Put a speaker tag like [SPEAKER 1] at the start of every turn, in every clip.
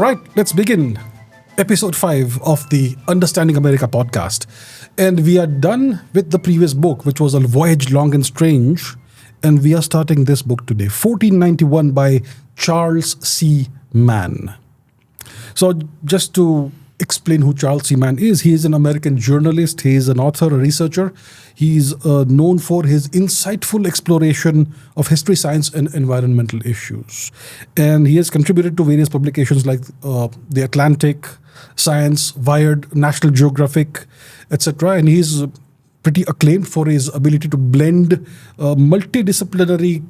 [SPEAKER 1] right, let's begin episode 5 of the Understanding America podcast. And we are done with the previous book, which was A Voyage Long and Strange. And we are starting this book today, 1491 by Charles C. Mann. So just to explain who Charles C. Mann is, he is an American journalist. He is an author, a researcher. He is known for his insightful exploration of history, science, and environmental issues. And he has contributed to various publications like The Atlantic, Science, Wired, National Geographic, etc. And he is pretty acclaimed for his ability to blend multidisciplinary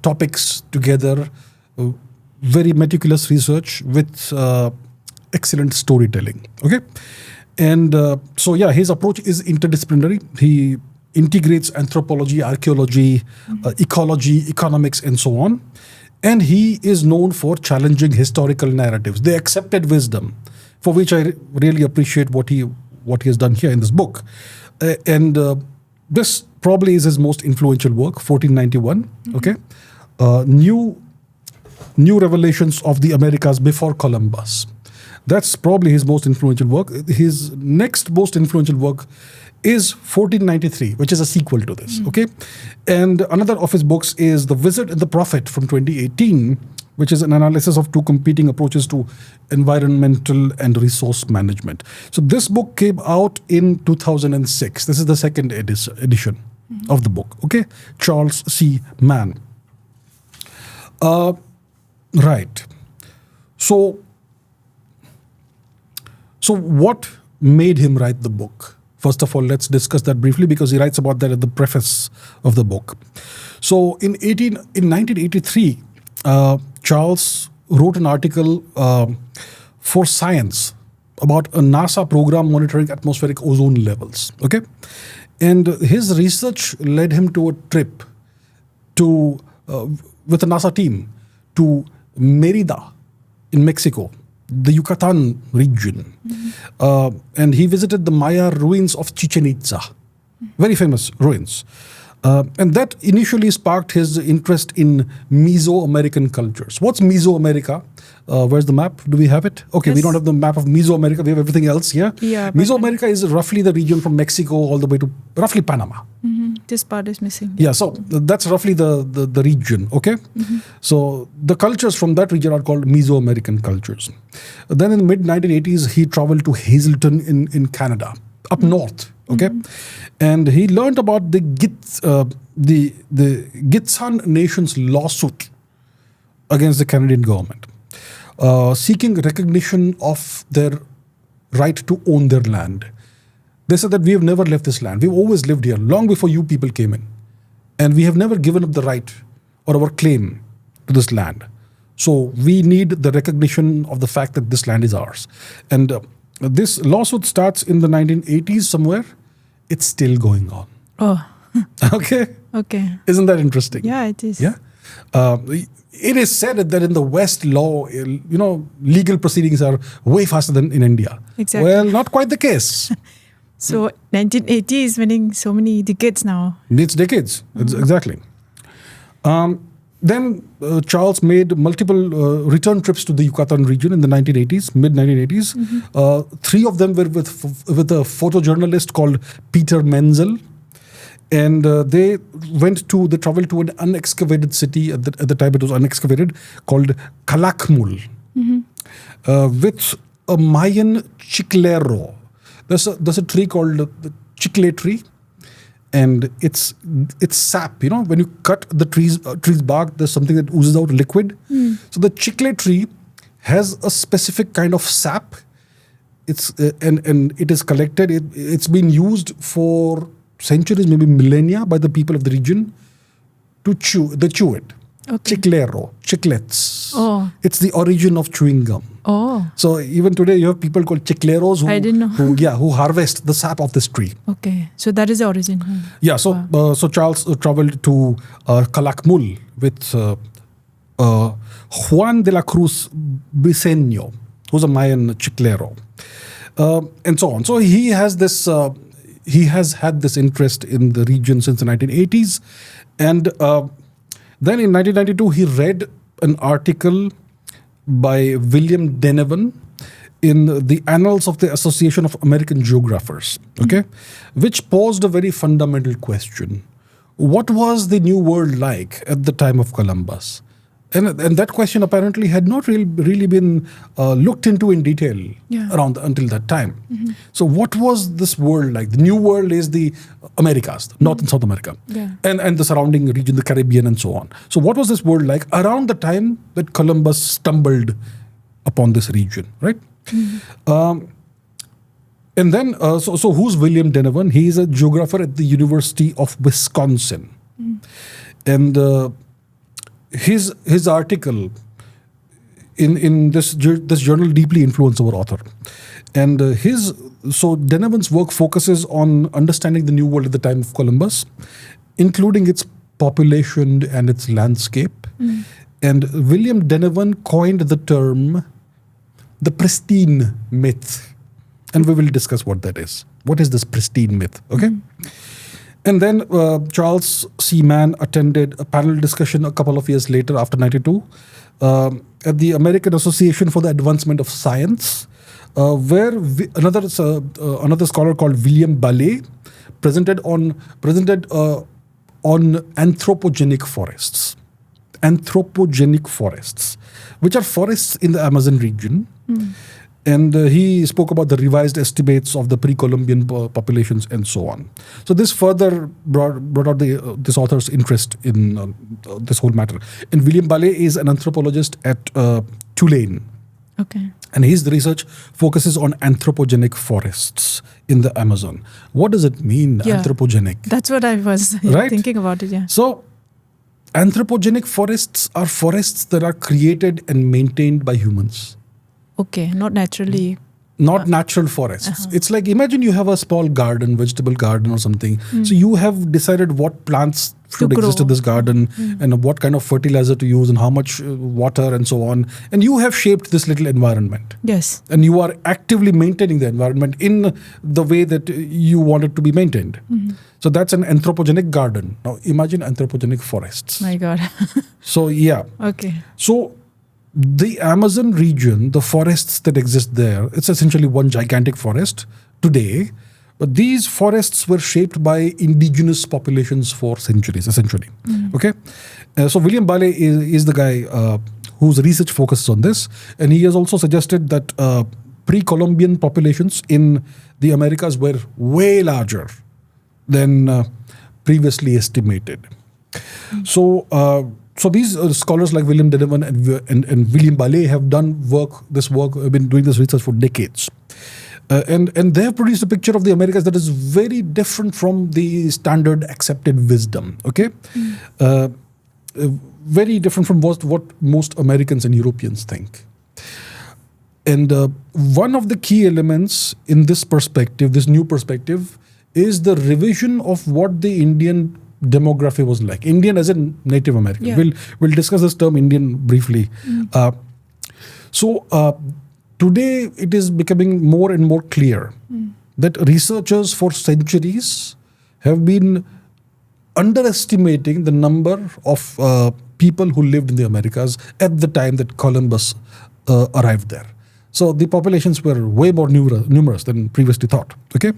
[SPEAKER 1] topics together, very meticulous research with excellent storytelling. Okay. And his approach is interdisciplinary. He integrates anthropology, archaeology, ecology, economics, and so on. And he is known for challenging historical narratives, the accepted wisdom, for which I really appreciate what he has done here in this book. This probably is his most influential work, 1491. Okay. New Revelations of the Americas Before Columbus. That's probably his most influential work. His next most influential work is 1493, which is a sequel to this. Okay. And another of his books is The Wizard and the Prophet from 2018, which is an analysis of two competing approaches to environmental and resource management. So this book came out in 2006. This is the second edition of the book. Okay. Charles C. Mann. Right. So what made him write the book? First of all, let's discuss that briefly because he writes about that at the preface of the book. So in 1983, Charles wrote an article for Science about a NASA program monitoring atmospheric ozone levels. Okay, and his research led him to a trip with a NASA team to Mérida in Mexico, the Yucatan region. And he visited the Maya ruins of Chichen Itza, very famous ruins. And that initially sparked his interest in Mesoamerican cultures. What's Mesoamerica? Where's the map? Do we have it? Okay, yes. We don't have the map of Mesoamerica. We have everything else here. Yeah, Mesoamerica is roughly the region from Mexico all the way to roughly Panama.
[SPEAKER 2] This part is missing.
[SPEAKER 1] Yeah, so that's roughly the region, okay? So the cultures from that region are called Mesoamerican cultures. Then in the mid-1980s, he traveled to Hazelton in Canada, up north, okay? And he learned about the Gitsan nation's lawsuit against the Canadian government, seeking recognition of their right to own their land. They said that we have never left this land. We've always lived here, long before you people came in. And we have never given up the right or our claim to this land. So we need the recognition of the fact that this land is ours. And this lawsuit starts in the 1980s somewhere. It's still going on.
[SPEAKER 2] Oh.
[SPEAKER 1] Okay?
[SPEAKER 2] Okay.
[SPEAKER 1] Isn't that interesting?
[SPEAKER 2] Yeah, it is.
[SPEAKER 1] Yeah. It is said that in the West, legal proceedings are way faster than in India.
[SPEAKER 2] Exactly.
[SPEAKER 1] Well, not quite the case.
[SPEAKER 2] So 1980 is winning so many decades now.
[SPEAKER 1] It's decades, exactly. Then Charles made multiple return trips to the Yucatan region in the 1980s, mid-1980s. 3 of them were with a photojournalist called Peter Menzel. And they traveled to an unexcavated city, at the time it was unexcavated, called Calakmul, with a Mayan chiclero. There's a tree called the chicle tree, and it's sap. When you cut the tree's bark, there's something that oozes out liquid. So the chicle tree has a specific kind of sap. And it is collected. It's been used for centuries, maybe millennia, by the people of the region to chew. They chew it.
[SPEAKER 2] Okay.
[SPEAKER 1] Chiclero, chiclets.
[SPEAKER 2] Oh.
[SPEAKER 1] It's the origin of chewing gum.
[SPEAKER 2] Oh.
[SPEAKER 1] So even today you have people called chicleros
[SPEAKER 2] I didn't know.
[SPEAKER 1] who harvest the sap of this tree.
[SPEAKER 2] Okay. So that is the origin.
[SPEAKER 1] Yeah. So
[SPEAKER 2] Wow.
[SPEAKER 1] So Charles traveled to Calakmul with Juan de la Cruz Briceño, who's a Mayan chiclero, and so on. So he has had this interest in the region since the 1980s, and then in 1992 he read an article by William Denevan in the Annals of the Association of American Geographers, okay, which posed a very fundamental question. What was the New World like at the time of Columbus? And that question apparently had not really been looked into in detail until that time. So what was this world like? The New World is the Americas, North and South America, and the surrounding region, the Caribbean and so on. So what was this world like around the time that Columbus stumbled upon this region, right? And then, so who's William Denevan? He is a geographer at the University of Wisconsin. And his article in this journal deeply influenced our author. And so Denevan's work focuses on understanding the New World at the time of Columbus, including its population and its landscape. And William Denevan coined the term the pristine myth. And we will discuss what that is. What is this pristine myth? Okay. And then Charles C. Mann attended a panel discussion a couple of years later, after 92, at the American Association for the Advancement of Science, where another scholar called William Ballet presented on anthropogenic forests. Anthropogenic forests, which are forests in the Amazon region. And he spoke about the revised estimates of the pre-Colombian populations and so on. So this further brought out this author's interest in this whole matter. And William Ballet is an anthropologist at Tulane.
[SPEAKER 2] Okay.
[SPEAKER 1] And his research focuses on anthropogenic forests in the Amazon. What does it mean, anthropogenic?
[SPEAKER 2] That's what I was thinking about it,
[SPEAKER 1] So anthropogenic forests are forests that are created and maintained by humans.
[SPEAKER 2] Okay, not naturally.
[SPEAKER 1] Not natural forests. It's like, imagine you have a small garden, vegetable garden or something. So you have decided what plants should exist in this garden and what kind of fertilizer to use and how much water and so on. And you have shaped this little environment.
[SPEAKER 2] Yes.
[SPEAKER 1] And you are actively maintaining the environment in the way that you want it to be maintained. So that's an anthropogenic garden. Now imagine anthropogenic forests.
[SPEAKER 2] My God.
[SPEAKER 1] So yeah.
[SPEAKER 2] Okay.
[SPEAKER 1] So the Amazon region, the forests that exist there, it's essentially one gigantic forest today. But these forests were shaped by indigenous populations for centuries, essentially. Okay? So William Ballet is the guy whose research focuses on this. And he has also suggested that pre-Colombian populations in the Americas were way larger than previously estimated. So these scholars like William Denevan and William Ballet have done have been doing this research for decades. And they have produced a picture of the Americas that is very different from the standard accepted wisdom, okay? Very different from what most Americans and Europeans think. And one of the key elements in this perspective, this new perspective, is the revision of what the Indian demography was like. Indian as in Native American.
[SPEAKER 2] Yeah.
[SPEAKER 1] We'll discuss this term Indian briefly. Today it is becoming more and more clear that researchers for centuries have been underestimating the number of people who lived in the Americas at the time that Columbus arrived there. So the populations were way more numerous than previously thought. Okay.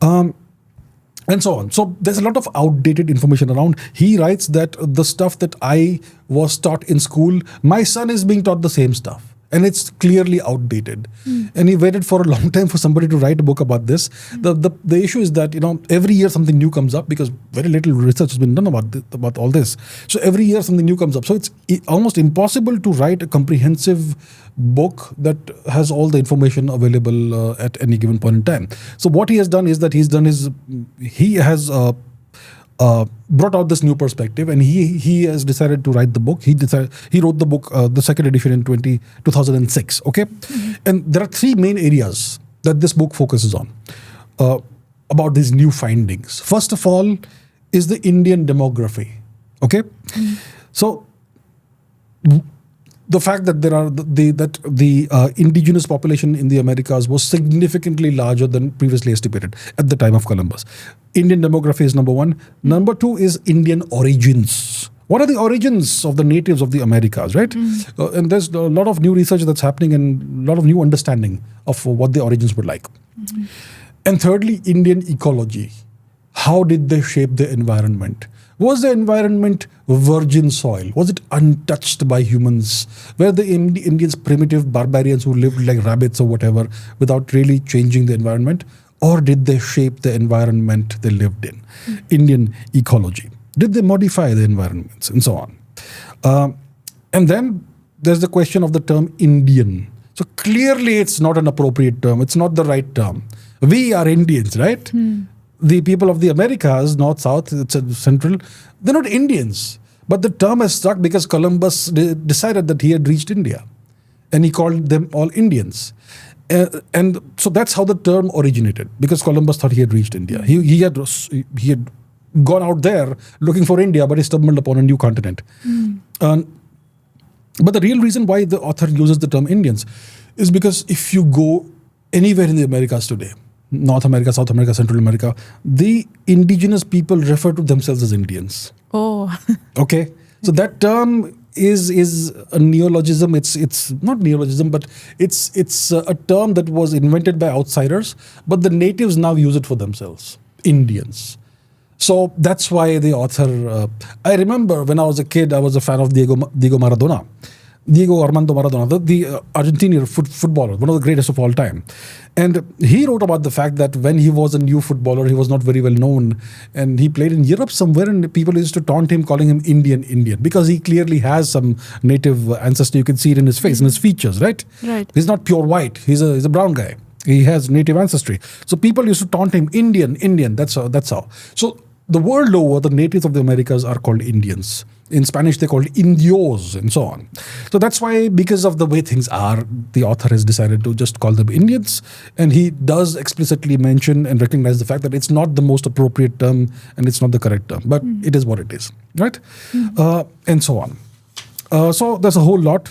[SPEAKER 1] And so on. So there's a lot of outdated information around. He writes that the stuff that I was taught in school, my son is being taught the same stuff. And it's clearly outdated. And he waited for a long time for somebody to write a book about this. The issue is that, every year something new comes up because very little research has been done about all this. So every year something new comes up. So it's almost impossible to write a comprehensive book that has all the information available at any given point in time. So what he has done is that he has brought out this new perspective, and he has decided to write the book. He wrote the book, the second edition in 2006. Okay, and there are three main areas that this book focuses on about these new findings. First of all, is the Indian demography. Okay, so the fact that the indigenous population in the Americas was significantly larger than previously estimated at the time of Columbus. Indian demography is number one. Number two is Indian origins. what are the origins of the natives of the Americas, right? And there's a lot of new research that's happening and a lot of new understanding of what the origins were like. And thirdly, Indian ecology. How did they shape the environment? Was the environment virgin soil? Was it untouched by humans? Were the Indians primitive barbarians who lived like rabbits or whatever without really changing the environment? Or did they shape the environment they lived in? Indian ecology. Did they modify the environments and so on? And then there's the question of the term Indian. So clearly it's not an appropriate term. It's not the right term. We are Indians, right? The people of the Americas, North, South, Central, they're not Indians. But the term has stuck because Columbus decided that he had reached India. And he called them all Indians. And so that's how the term originated, because Columbus thought he had reached India. He had gone out there looking for India, but he stumbled upon a new continent. But the real reason why the author uses the term Indians is because if you go anywhere in the Americas today, North America, South America, Central America, the indigenous people refer to themselves as Indians.
[SPEAKER 2] Oh.
[SPEAKER 1] Okay? So that term is a neologism. It's not neologism, but it's a term that was invented by outsiders, but the natives now use it for themselves. Indians. So that's why the author, I remember when I was a kid, I was a fan of Diego Maradona. Diego Armando Maradona, the Argentinian footballer, one of the greatest of all time. And he wrote about the fact that when he was a new footballer, he was not very well known. And he played in Europe somewhere, and people used to taunt him, calling him Indian, because he clearly has some native ancestry. You can see it in his face, in his features, right?
[SPEAKER 2] Right.
[SPEAKER 1] He's not pure white. He's a brown guy. He has native ancestry. So people used to taunt him, Indian. That's how. So the world over, the natives of the Americas are called Indians. In Spanish, they're called Indios and so on. So that's why, because of the way things are, the author has decided to just call them Indians. And he does explicitly mention and recognize the fact that it's not the most appropriate term and it's not the correct term. But it is what it is, right? And so on. So there's a whole lot.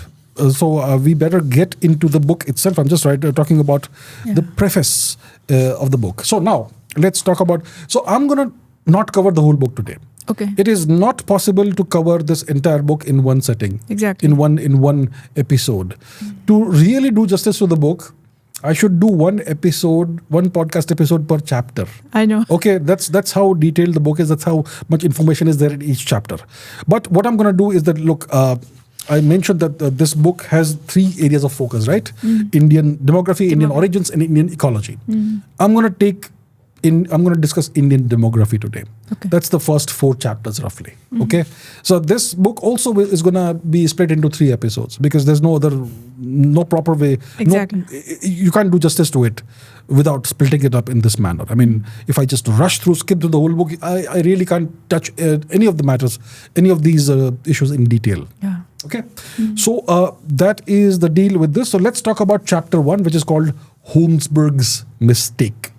[SPEAKER 1] So we better get into the book itself. I'm just talking about the preface of the book. So now, let's talk about... So I'm going to not cover the whole book today.
[SPEAKER 2] Okay.
[SPEAKER 1] It is not possible to cover this entire book in one setting.
[SPEAKER 2] Exactly.
[SPEAKER 1] In one episode. To really do justice to the book, I should do one podcast episode per chapter.
[SPEAKER 2] I know.
[SPEAKER 1] Okay, that's how detailed the book is. That's how much information is there in each chapter. But what I'm going to do is that, look, I mentioned that this book has 3 areas of focus, right? Indian demography, Indian origins, and Indian ecology. I'm going to discuss Indian demography today.
[SPEAKER 2] Okay.
[SPEAKER 1] That's the first 4 chapters roughly. Okay. So this book also is going to be split into 3 episodes because there's no proper way.
[SPEAKER 2] Exactly.
[SPEAKER 1] You can't do justice to it without splitting it up in this manner. I mean, if I just skip through the whole book, I really can't touch any of the matters, any of these issues in detail.
[SPEAKER 2] Yeah.
[SPEAKER 1] Okay. So that is the deal with this. So let's talk about chapter 1, which is called Homberg's Mistake.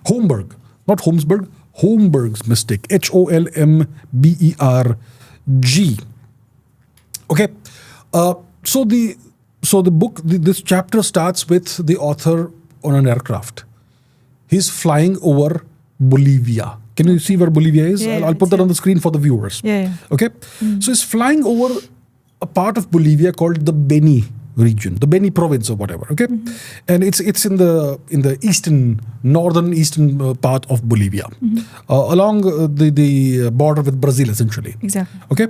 [SPEAKER 1] Homberg, not Homesburg, Homberg's Mistake. Holmberg. Okay. So the book, this chapter starts with the author on an aircraft. He's flying over Bolivia. Can you see where Bolivia is?
[SPEAKER 2] Yeah,
[SPEAKER 1] I'll put that on the screen for the viewers.
[SPEAKER 2] Yeah.
[SPEAKER 1] Okay. So he's flying over a part of Bolivia called the Beni region, the Beni province or whatever. Okay. And it's in the northern eastern part of Bolivia, along the border with Brazil, essentially.
[SPEAKER 2] Exactly.
[SPEAKER 1] Okay.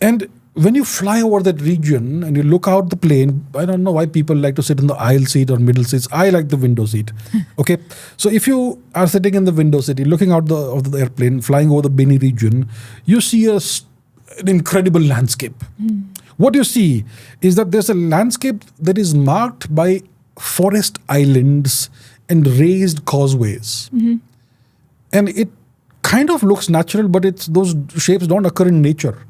[SPEAKER 1] And when you fly over that region and you look out the plane, I don't know why people like to sit in the aisle seat or middle seats. I like the window seat. Okay. So if you are sitting in the window seat, you're looking out of the airplane, flying over the Beni region, you see an incredible landscape. What you see is that there's a landscape that is marked by forest islands and raised causeways. And it kind of looks natural, but those shapes don't occur in nature.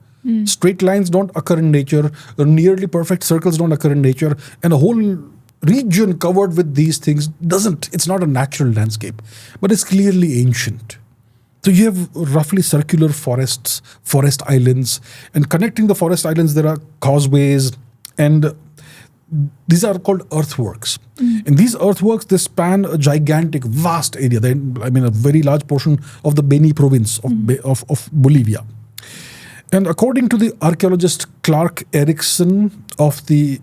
[SPEAKER 1] Straight lines don't occur in nature. Nearly perfect circles don't occur in nature. And a whole region covered with these things it's not a natural landscape, but it's clearly ancient. So you have roughly circular forests, forest islands, and connecting the forest islands, there are causeways, and these are called earthworks. And these earthworks, they span a gigantic, vast area. A very large portion of the Beni province of Bolivia. And according to the archaeologist Clark Erickson of the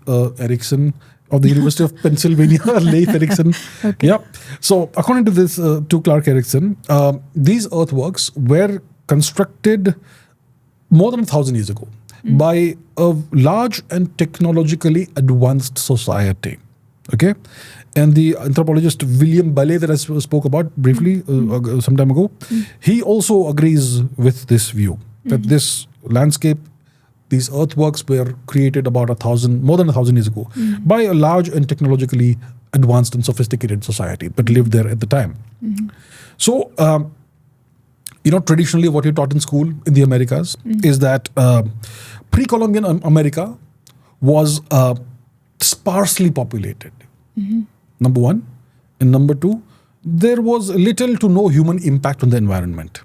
[SPEAKER 1] University of Pennsylvania, Leif Erickson.
[SPEAKER 2] Okay.
[SPEAKER 1] Yeah. So according to this, to Clark Erickson, these earthworks were constructed more than 1,000 years ago by a large and technologically advanced society. Okay. And the anthropologist William Ballet that I spoke about briefly some time ago, he also agrees with this view that this landscape, these earthworks were created about more than 1,000 years ago by a large and technologically advanced and sophisticated society that lived there at the time. So, traditionally what you're taught in school in the Americas is that pre-Columbian America was sparsely populated. Number one. And number two, there was little to no human impact on the environment.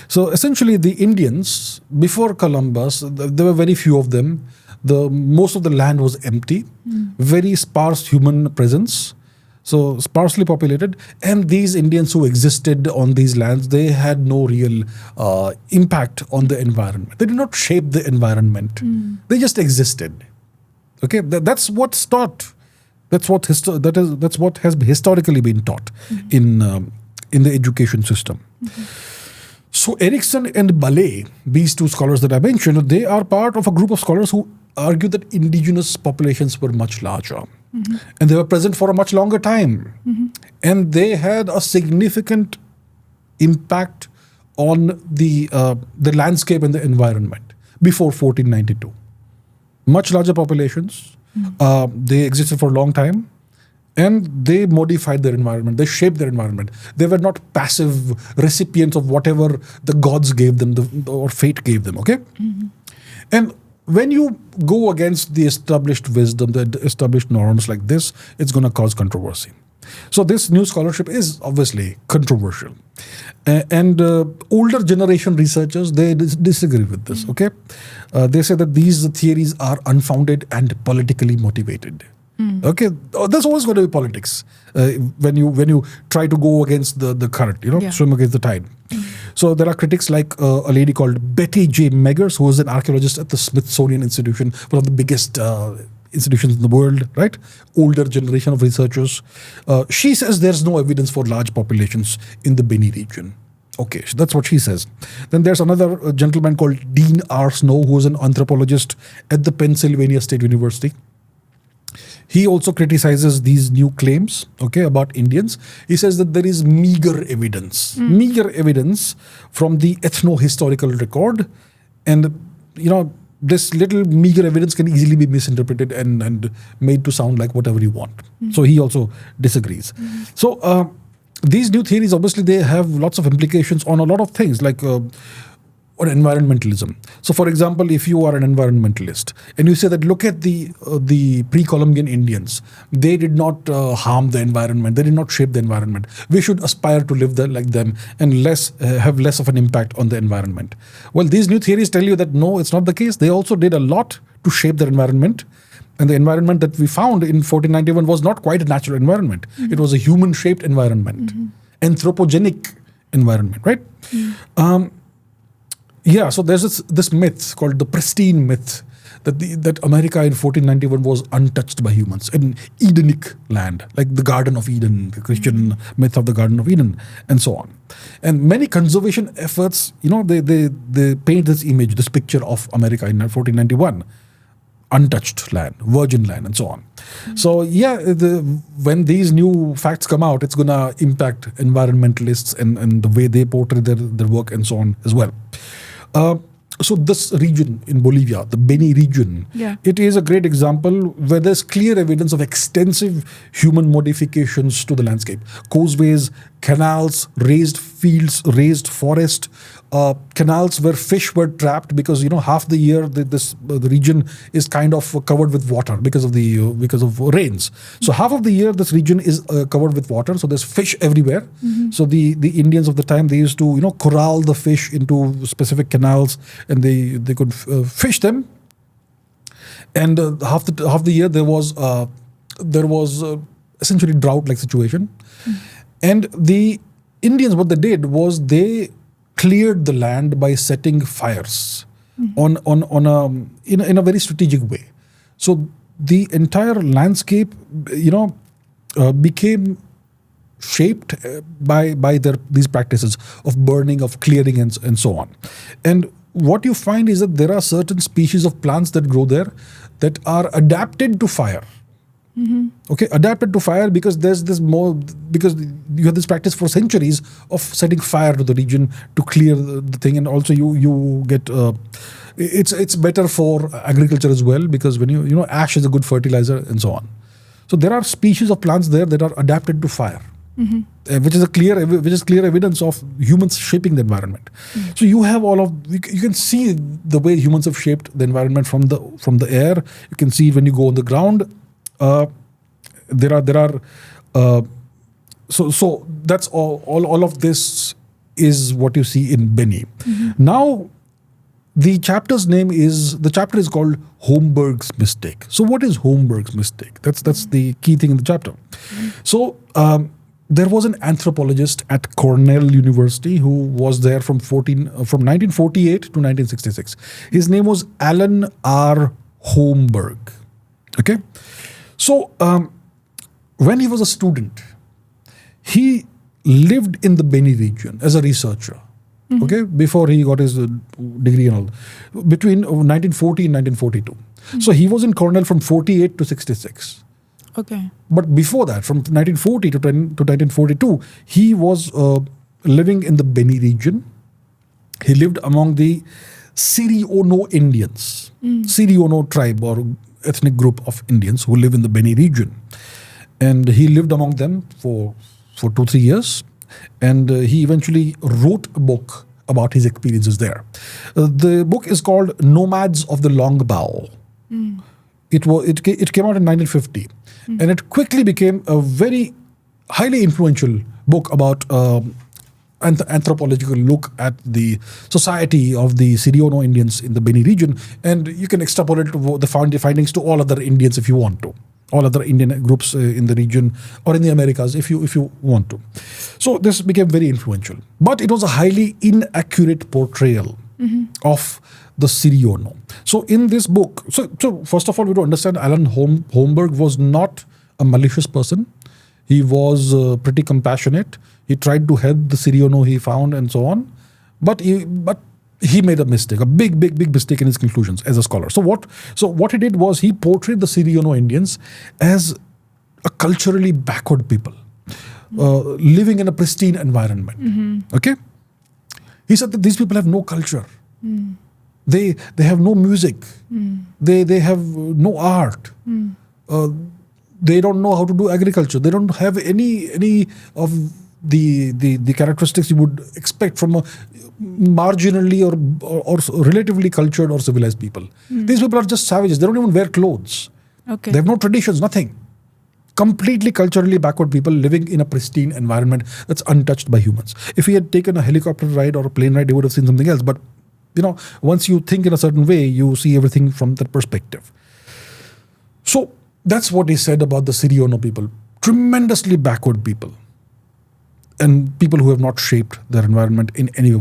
[SPEAKER 1] So essentially the Indians, before Columbus, there were very few of them. Most of the land was empty, very sparse human presence. So sparsely populated. And these Indians who existed on these lands, they had no real impact on the environment. They did not shape the environment. They just existed. Okay, that's what's taught. That's what has historically been taught in the education system. So Erickson and Ballet, these two scholars that I mentioned, they are part of a group of scholars who argue that indigenous populations were much larger. And they were present for a much longer time. And they had a significant impact on the landscape and the environment before 1492. Much larger populations. They existed for a long time. And they modified their environment. They shaped their environment. They were not passive recipients of whatever the gods gave them or fate gave them. Okay? And when you go against the established wisdom, the established norms like this, it's going to cause controversy. So this new scholarship is obviously controversial. And older generation researchers, they disagree with this. Okay? They say that these theories are unfounded and politically motivated. Okay, there's always going to be politics when you try to go against the current, swim against the tide. So there are critics like a lady called Betty J. Meggers, who is an archaeologist at the Smithsonian Institution, one of the biggest institutions in the world, right? Older generation of researchers. She says there's no evidence for large populations in the Beni region. Okay, so that's what she says. Then there's another gentleman called Dean R. Snow, who is an anthropologist at the Pennsylvania State University. He also criticizes these new claims, about Indians. He says that there is meager evidence from the ethno-historical record. And, this little meager evidence can easily be misinterpreted and made to sound like whatever you want. So he also disagrees. So these new theories, obviously, they have lots of implications on a lot of things, like or environmentalism. So, for example, if you are an environmentalist and you say that look at the pre-Columbian Indians, they did not harm the environment, they did not shape the environment. We should aspire to live like them and have less of an impact on the environment. Well, these new theories tell you that no, it's not the case. They also did a lot to shape their environment. And the environment that we found in 1491 was not quite a natural environment. It was a human-shaped environment, anthropogenic environment, right? Yeah, so there's this myth called the pristine myth that America in 1491 was untouched by humans, an Edenic land, like the Garden of Eden, the Christian myth of the Garden of Eden, and so on. And many conservation efforts, they paint this image, this picture of America in 1491, untouched land, virgin land, and so on. So yeah, when these new facts come out, it's going to impact environmentalists and the way they portray their work and so on as well. So this region in Bolivia, the Beni region, it is a great example where there's clear evidence of extensive human modifications to the landscape. Causeways, canals, raised fields, raised forest, canals where fish were trapped because half the year the region is kind of covered with water because of rains. So half of the year this region is covered with water. So there's fish everywhere. So the Indians of the time, they used to corral the fish into specific canals and they could fish them. And half the year there was essentially drought like situation. And the Indians, what they did was they cleared the land by setting fires in a very strategic way. So the entire landscape, became shaped by these practices of burning, of clearing, and so on. And what you find is that there are certain species of plants that grow there that are adapted to fire. Okay, adapted to fire because because you have this practice for centuries of setting fire to the region to clear the thing, and also you get it's better for agriculture as well, because when ash is a good fertilizer and so on. So there are species of plants there that are adapted to fire. Which is clear evidence of humans shaping the environment. So you have you can see the way humans have shaped the environment from the air. You can see it when you go on the ground. So that's all of this is what you see in Beni. Now the chapter is called Homberg's mistake. So what is Homberg's mistake? That's the key thing in the chapter. So there was an anthropologist at Cornell University who was there from 1948 to 1966. His name was Allan R. Homberg. Okay, so when he was a student, he lived in the Beni region as a researcher. Okay, before he got his degree and all, between 1940 and 1942. So he was in Cornell from 48 to 66.
[SPEAKER 2] Okay.
[SPEAKER 1] But before that, from 1940 to 1942, he was living in the Beni region. He lived among the Siriono Indians, Siriono tribe or ethnic group of Indians who live in the Beni region. And he lived among them for 2-3 years. And he eventually wrote a book about his experiences there. The book is called Nomads of the Long Bow. It came out in 1950. And it quickly became a very highly influential book about anthropological look at the society of the Siriono Indians in the Beni region. And you can extrapolate the findings to all other Indians if you want to. All other Indian groups in the region or in the Americas if you want to. So this became very influential. But it was a highly inaccurate portrayal of the Siriono. So in this book, so first of all, we have to understand Allan Homberg was not a malicious person. He was pretty compassionate. He tried to help the Siriono he found and so on. But he made a mistake, a big mistake in his conclusions as a scholar. So what he did was he portrayed the Siriono Indians as a culturally backward people, living in a pristine environment. Okay? He said that these people have no culture. They have no music. They have no art. They don't know how to do agriculture. They don't have any of the characteristics you would expect from a marginally or relatively cultured or civilized people. These people are just savages. They don't even wear clothes.
[SPEAKER 2] Okay.
[SPEAKER 1] They have no traditions, nothing. Completely culturally backward people living in a pristine environment that's untouched by humans. If he had taken a helicopter ride or a plane ride, he would have seen something else. But once you think in a certain way, you see everything from that perspective. So that's what he said about the Siriono people. Tremendously backward people. And people who have not shaped their environment in any way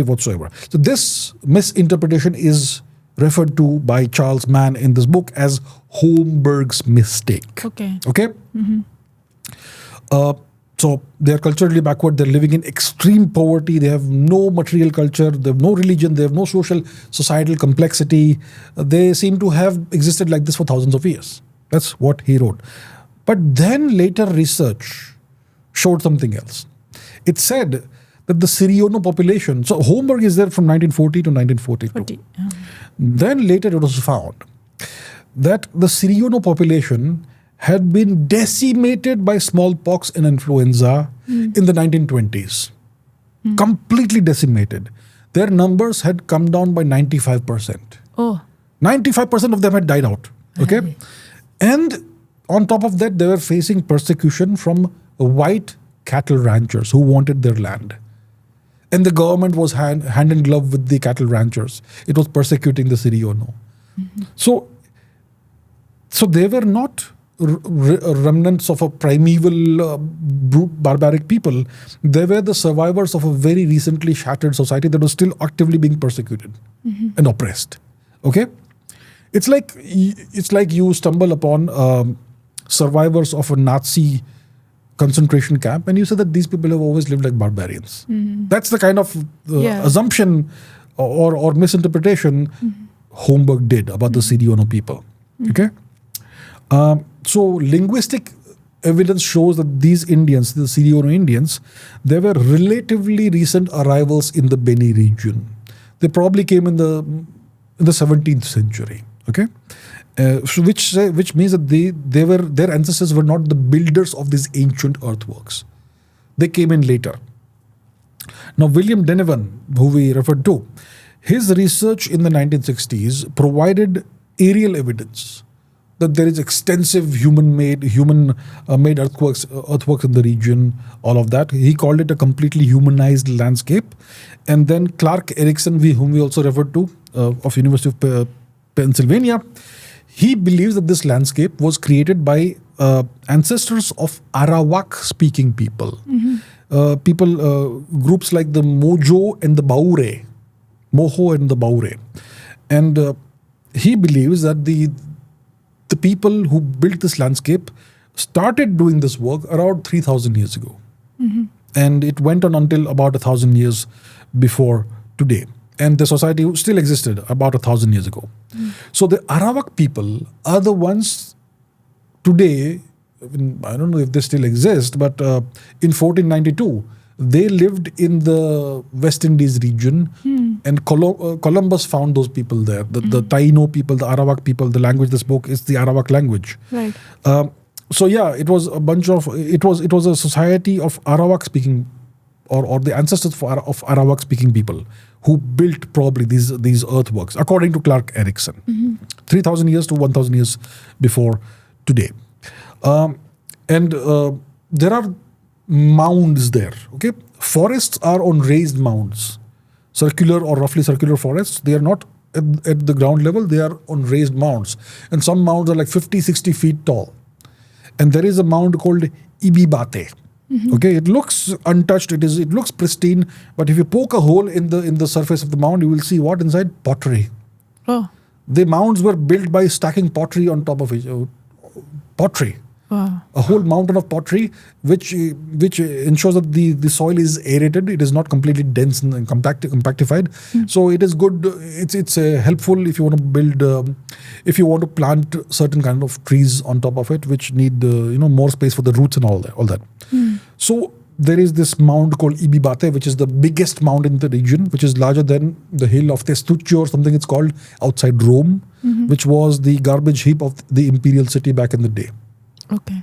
[SPEAKER 1] whatsoever. So this misinterpretation is referred to by Charles Mann in this book as Homberg's mistake.
[SPEAKER 2] Okay.
[SPEAKER 1] So they are culturally backward. They're living in extreme poverty. They have no material culture. They have no religion. They have no societal complexity. They seem to have existed like this for thousands of years. That's what he wrote. But then later research showed something else. It said that the Siriono population, so Homberg is there from 1940 to 1942. Then later it was found that the Siriono population had been decimated by smallpox and influenza in the 1920s. Completely decimated. Their numbers had come down by 95%.
[SPEAKER 2] Oh.
[SPEAKER 1] 95% of them had died out. Okay? And on top of that, they were facing persecution from white cattle ranchers who wanted their land. And the government was hand in glove with the cattle ranchers. It was persecuting the Siriono. So they were not remnants of a primeval barbaric people. They were the survivors of a very recently shattered society that was still actively being persecuted and oppressed. Okay, it's like you stumble upon survivors of a Nazi concentration camp and you say that these people have always lived like barbarians. That's the kind of assumption or misinterpretation Homberg did about the Siriono people. Okay. So linguistic evidence shows that these Indians, the Siriono Indians, they were relatively recent arrivals in the Beni region. They probably came in the 17th century. Okay, so which means that their ancestors were not the builders of these ancient earthworks. They came in later. Now William Denevan, who we referred to, his research in the 1960s provided aerial evidence that there is extensive human-made earthworks in the region, all of that. He called it a completely humanized landscape. And then Clark Erikson, whom we also referred to, of University of Pennsylvania, he believes that this landscape was created by ancestors of Arawak-speaking people. Groups like the Mojo and the Baure. And he believes that the people who built this landscape started doing this work around 3,000 years ago. And it went on until about 1,000 years before today. And the society still existed about 1,000 years ago. So the Arawak people are the ones today, I don't know if they still exist, but in 1492, they lived in the West Indies region, and Columbus found those people there. The Taino people, the Arawak people, the language they spoke is the Arawak language.
[SPEAKER 2] Right.
[SPEAKER 1] So yeah, it was a society of Arawak speaking, or the ancestors of Arawak speaking people who built probably these earthworks, according to Clark Erikson, 3,000 years to 1,000 years before today. And there are mounds there. Okay, forests are on raised mounds, circular or roughly circular forests. They are not at the ground level. They are on raised mounds, and some mounds are like 50-60 feet tall. And there is a mound called Ibibate. Okay, it looks untouched. It looks pristine. But if you poke a hole in the surface of the mound, you will see what inside? Pottery.
[SPEAKER 2] Oh.
[SPEAKER 1] The mounds were built by stacking pottery on top of each other. Pottery.
[SPEAKER 2] Wow.
[SPEAKER 1] A whole mountain of pottery, which ensures that the soil is aerated. It is not completely dense and compactified. So it is good. It's helpful if you want to build, if you want to plant certain kind of trees on top of it, which need more space for the roots and all that. So there is this mound called Ibibate, which is the biggest mound in the region, which is larger than the hill of Testuccio or something it's called outside Rome, which was the garbage heap of the imperial city back in the day.
[SPEAKER 2] Okay.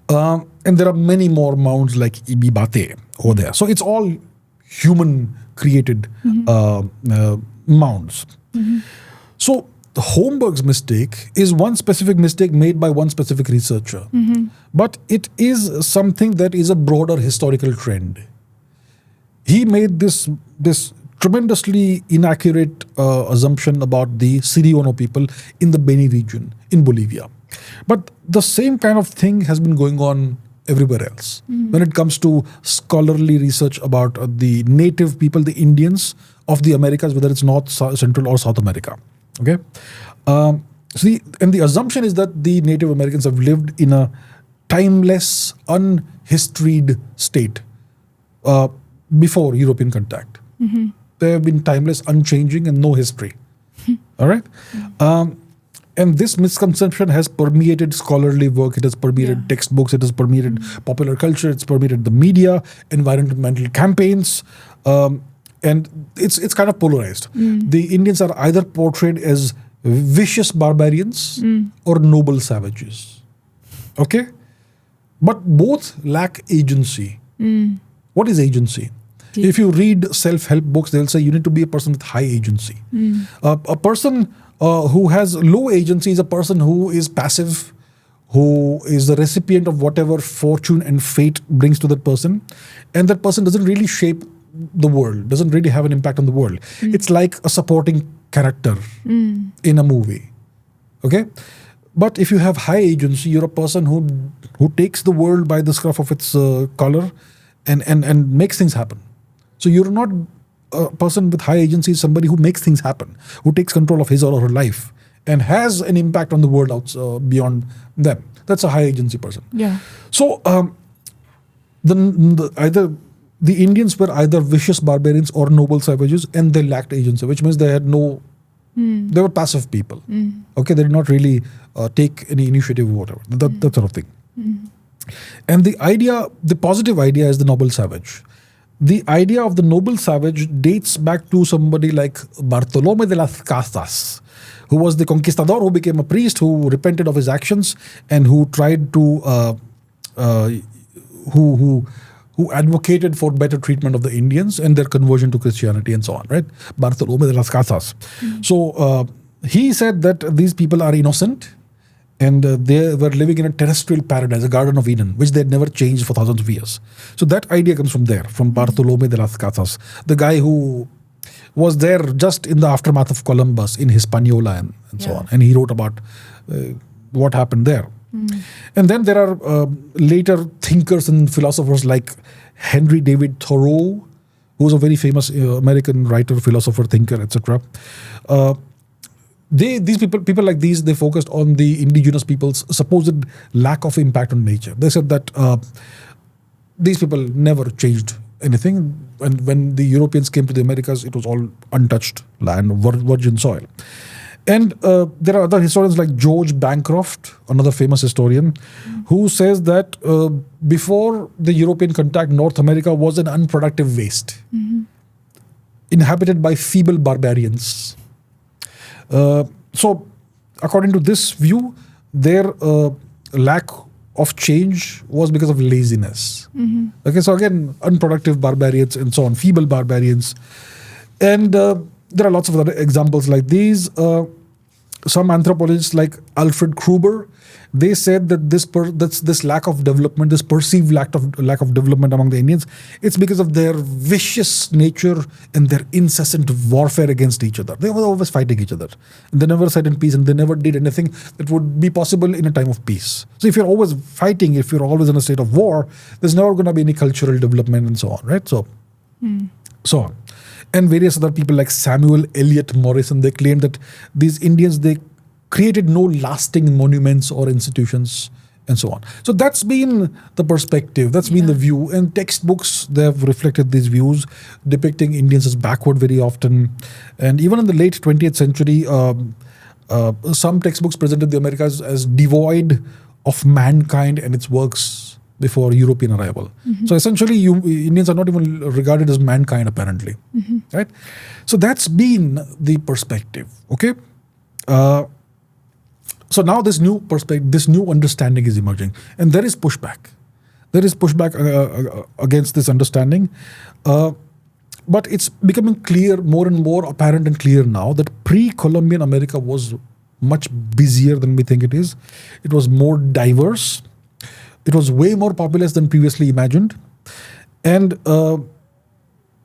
[SPEAKER 1] And there are many more mounds like Ibibate over there. So it's all human-created mounds. So Homberg's mistake is one specific mistake made by one specific researcher. But it is something that is a broader historical trend. He made this tremendously inaccurate assumption about the Siriono people in the Beni region in Bolivia. But the same kind of thing has been going on everywhere else. When it comes to scholarly research about the native people, the Indians of the Americas, whether it's North, Central or South America. Okay. And the assumption is that the Native Americans have lived in a timeless, unhistoried state before European contact. They have been timeless, unchanging, and no history. All right. And this misconception has permeated scholarly work. It has permeated textbooks. It has permeated popular culture. It's permeated the media, environmental campaigns, and it's kind of polarized. The Indians are either portrayed as vicious barbarians or noble savages. Okay, but both lack agency. What is agency? If you read self-help books, they'll say you need to be a person with high agency. A person who has low agency is a person who is passive, who is the recipient of whatever fortune and fate brings to that person. And that person doesn't really shape the world, doesn't really have an impact on the world. It's like a supporting character in a movie. Okay? But if you have high agency, you're a person who takes the world by the scruff of its collar and makes things happen. So you're not a person with high agency, somebody who makes things happen, who takes control of his or her life and has an impact on the world beyond them. That's a high agency person.
[SPEAKER 2] Yeah.
[SPEAKER 1] So the Indians were either vicious barbarians or noble savages, and they lacked agency, which means they had no. They were passive people. Okay, they did not really take any initiative or whatever. That sort of thing. And the positive idea is the noble savage. The idea of the noble savage dates back to somebody like Bartolomé de las Casas, who was the conquistador who became a priest, who repented of his actions, and who tried to who advocated for better treatment of the Indians and their conversion to Christianity and so on, right? Bartolomé de las Casas. So he said that these people are innocent and they were living in a terrestrial paradise, a Garden of Eden, which they had never changed for thousands of years. So that idea comes from there, from Bartolomé de las Casas, the guy who was there just in the aftermath of Columbus in Hispaniola and so on. And he wrote about what happened there. And then there are later thinkers and philosophers like Henry David Thoreau, who was a very famous American writer, philosopher, thinker, etc. These people like these, they focused on the indigenous people's supposed lack of impact on nature. They said that these people never changed anything, and when the Europeans came to the Americas, it was all untouched land, virgin soil. And there are other historians like George Bancroft, another famous historian, who says that before the European contact, North America was an unproductive waste, inhabited by feeble barbarians. So, according to this view, their lack of change was because of laziness. Okay, so again, unproductive barbarians and so on, feeble barbarians. And there are lots of other examples like these. Some anthropologists like Alfred Kruber, they said that this lack of development, this perceived lack of development among the Indians, it's because of their vicious nature and their incessant warfare against each other. They were always fighting each other. And they never sat in peace, and they never did anything that would be possible in a time of peace. So if you're always fighting, if you're always in a state of war, there's never going to be any cultural development and so on, right? So on. And various other people like Samuel Eliot Morrison, they claim that these Indians, they created no lasting monuments or institutions and so on. So that's been the perspective, that's been the view. And textbooks, they have reflected these views, depicting Indians as backward very often. And even in the late 20th century, some textbooks presented the Americas as devoid of mankind and its works before European arrival. So essentially, Indians are not even regarded as mankind, apparently, right? So that's been the perspective, okay? So now this new perspective, this new understanding is emerging, and there is pushback. There is pushback against this understanding, but it's becoming clear, more and more apparent and clear now, that pre-Columbian America was much busier than we think it is. It was more diverse. It was way more populous than previously imagined. And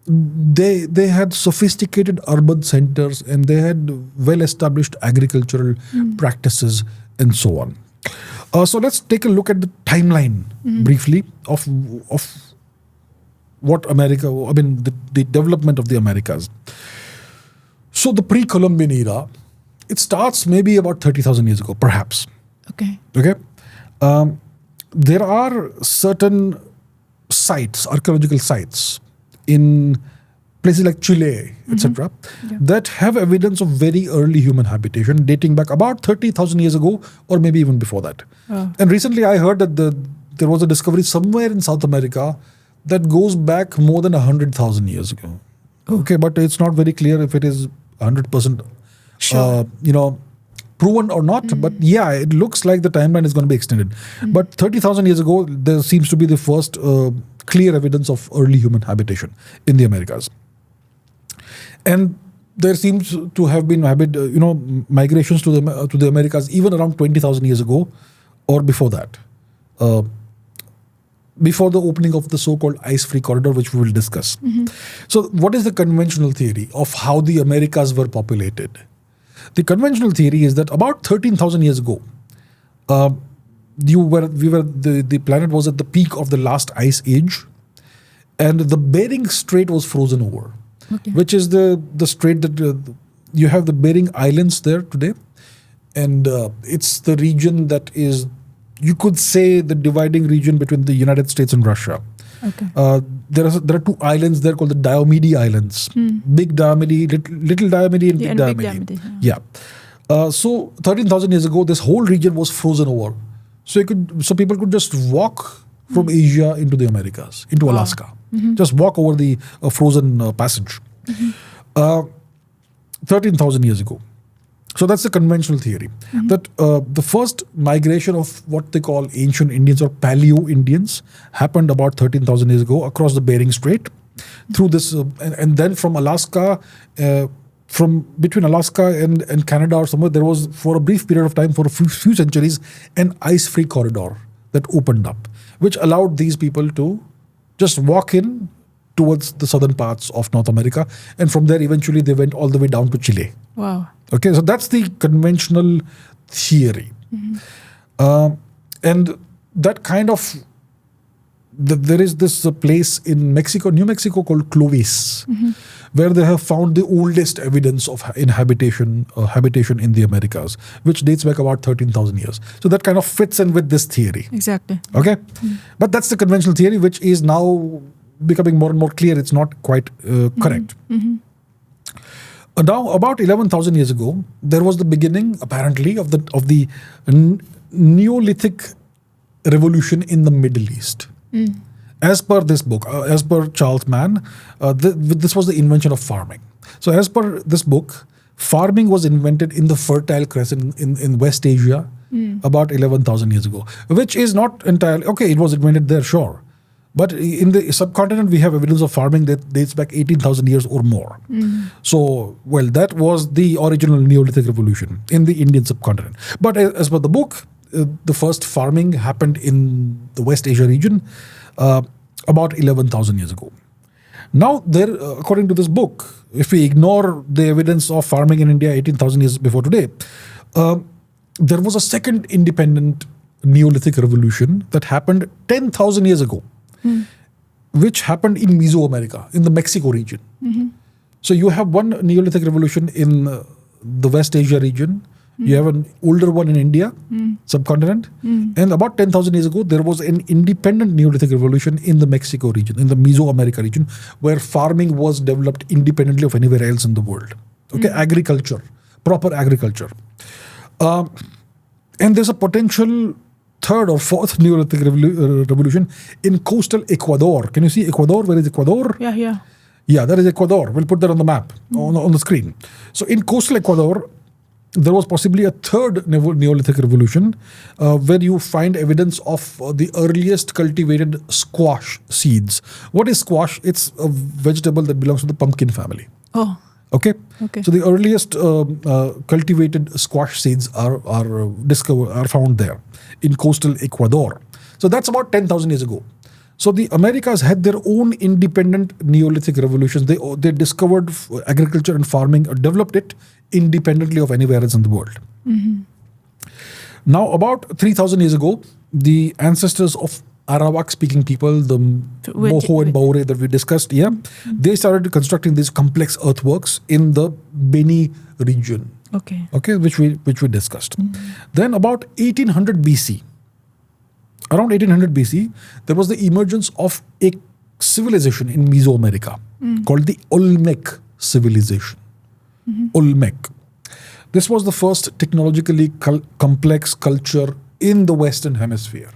[SPEAKER 1] they had sophisticated urban centers, and they had well-established agricultural practices and so on. So let's take a look at the timeline briefly of what America, the development of the Americas. So the pre-Columbian era, it starts maybe about 30,000 years ago, perhaps.
[SPEAKER 2] Okay.
[SPEAKER 1] There are certain sites, archaeological sites in places like Chile, etc., that have evidence of very early human habitation dating back about 30,000 years ago, or maybe even before that. And recently I heard that there was a discovery somewhere in South America that goes back more than 100,000 years ago. Okay, but it's not very clear if it is 100% proven or not, but yeah, it looks like the timeline is going to be extended. But 30,000 years ago, there seems to be the first clear evidence of early human habitation in the Americas. And there seems to have been migrations to the Americas even around 20,000 years ago or before that, before the opening of the so-called ice-free corridor, which we will discuss. So what is the conventional theory of how the Americas were populated? The conventional theory is that about 13,000 years ago, The planet was at the peak of the last ice age, and the Bering Strait was frozen over, which is the strait that you have the Bering Islands there today, and it's the region that is, you could say, the dividing region between the United States and Russia. There are two islands there called the Diomede Islands. Big Diomede, little Diomede, and Big Diomede. Yeah. So 13,000 years ago, this whole region was frozen over. So people could just walk from Asia into the Americas, into Alaska. Just walk over the frozen passage. 13,000 years ago. So that's the conventional theory, that the first migration of what they call ancient Indians or Paleo-Indians happened about 13,000 years ago across the Bering Strait through this, and then from Alaska, from between Alaska and Canada or somewhere, there was, for a brief period of time, for a few centuries, an ice-free corridor that opened up, which allowed these people to just walk in towards the southern parts of North America, and from there eventually they went all the way down to Chile.
[SPEAKER 2] Wow.
[SPEAKER 1] Okay, so that's the conventional theory. And that kind of, there is this place in Mexico, New Mexico, called Clovis, where they have found the oldest evidence of habitation in the Americas, which dates back about 13,000 years. So that kind of fits in with this theory.
[SPEAKER 2] Exactly.
[SPEAKER 1] Okay, but that's the conventional theory, which is now becoming more and more clear. It's not quite correct. Now, about 11,000 years ago, there was the beginning, apparently, of the Neolithic revolution in the Middle East. As per this book, as per Charles Mann, this was the invention of farming. So as per this book, farming was invented in the Fertile Crescent in West Asia about 11,000 years ago, which is not entirely, okay, it was invented there, sure. But in the subcontinent, we have evidence of farming that dates back 18,000 years or more. So, well, that was the original Neolithic revolution in the Indian subcontinent. But as per the book, the first farming happened in the West Asia region about 11,000 years ago. Now, there, according to this book, if we ignore the evidence of farming in India 18,000 years before today, there was a second independent Neolithic revolution that happened 10,000 years ago. Which happened in Mesoamerica, in the Mexico region. So you have one Neolithic revolution in the West Asia region. You have an older one in India, subcontinent. And about 10,000 years ago, there was an independent Neolithic revolution in the Mexico region, in the Mesoamerica region, where farming was developed independently of anywhere else in the world. Okay, agriculture, proper agriculture. And there's a potential third or fourth Neolithic revolution in coastal Ecuador. Can you see Ecuador? Where is Ecuador?
[SPEAKER 2] Yeah.
[SPEAKER 1] Yeah, that is Ecuador. We'll put that on the map, on the screen. So in coastal Ecuador, there was possibly a third Neolithic revolution where you find evidence of the earliest cultivated squash seeds. What is squash? It's a vegetable that belongs to the pumpkin family.
[SPEAKER 2] Oh.
[SPEAKER 1] Okay. So the earliest cultivated squash seeds are found there in coastal Ecuador. So that's about 10,000 years ago. So the Americas had their own independent Neolithic revolutions. They discovered agriculture and farming, or developed it independently of anywhere else in the world. Now, about 3,000 years ago, the ancestors of Arawak-speaking people, the Moho and Baure that we discussed, they started constructing these complex earthworks in the Beni region. Okay, which we discussed. Then about 1800 BC, around 1800 BC, there was the emergence of a civilization in Mesoamerica called the Olmec civilization. Olmec. This was the first technologically complex culture in the Western Hemisphere.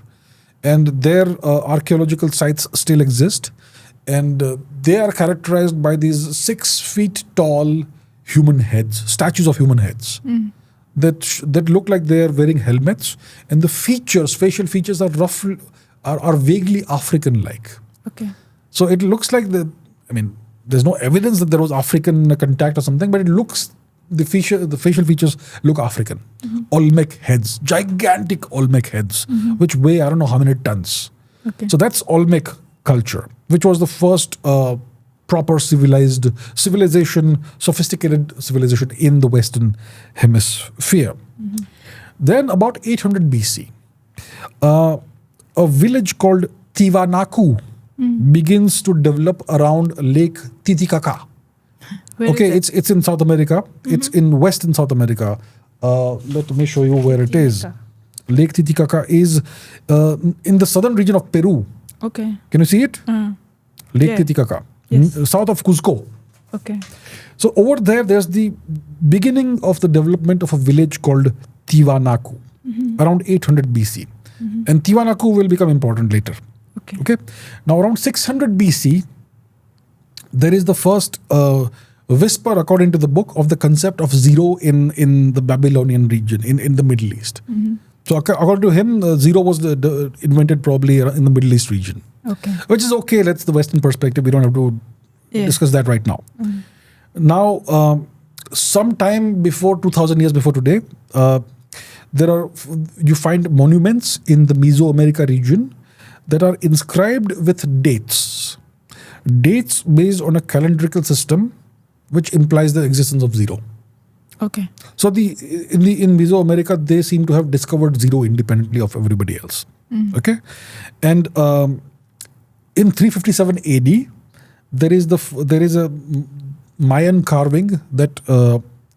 [SPEAKER 1] And their archaeological sites still exist. And they are characterized by these 6 feet tall human heads, statues of human heads that look like they are wearing helmets. And the features, facial features are vaguely African-like.
[SPEAKER 2] Okay.
[SPEAKER 1] So it looks like there's no evidence that there was African contact or something, but it looks, the facial features look African. Olmec heads, gigantic Olmec heads, which weigh I don't know how many tons.
[SPEAKER 2] Okay.
[SPEAKER 1] So that's Olmec culture, which was the first proper sophisticated civilization in the Western Hemisphere. Then about 800 BC, a village called Tivanaku begins to develop around Lake Titicaca.
[SPEAKER 2] Where is it?
[SPEAKER 1] It's in South America. It's in Western South America. Let me show you where it is.
[SPEAKER 2] Titicaca.
[SPEAKER 1] Lake Titicaca is in the southern region of Peru.
[SPEAKER 2] Okay.
[SPEAKER 1] Can you see it? Lake
[SPEAKER 2] Yeah.
[SPEAKER 1] Titicaca,
[SPEAKER 2] Yes.
[SPEAKER 1] south of Cuzco.
[SPEAKER 2] Okay.
[SPEAKER 1] So over there's the beginning of the development of a village called Tivanaku, around 800 BC. And Tivanaku will become important later.
[SPEAKER 2] Okay.
[SPEAKER 1] Okay. Now around 600 BC, there is the first whisper, according to the book, of the concept of zero in the Babylonian region, in the Middle East. So according to him, zero was invented probably in the Middle East region.
[SPEAKER 2] Okay.
[SPEAKER 1] Which is okay, that's the Western perspective. We don't have to
[SPEAKER 2] Yeah.
[SPEAKER 1] discuss that right now. Now, sometime before 2000 years before today, you find monuments in the Mesoamerica region that are inscribed with dates. Dates based on a calendrical system which implies the existence of zero.
[SPEAKER 2] Okay.
[SPEAKER 1] So in Mesoamerica, they seem to have discovered zero independently of everybody else. Okay, and in 357 AD, there is a Mayan carving that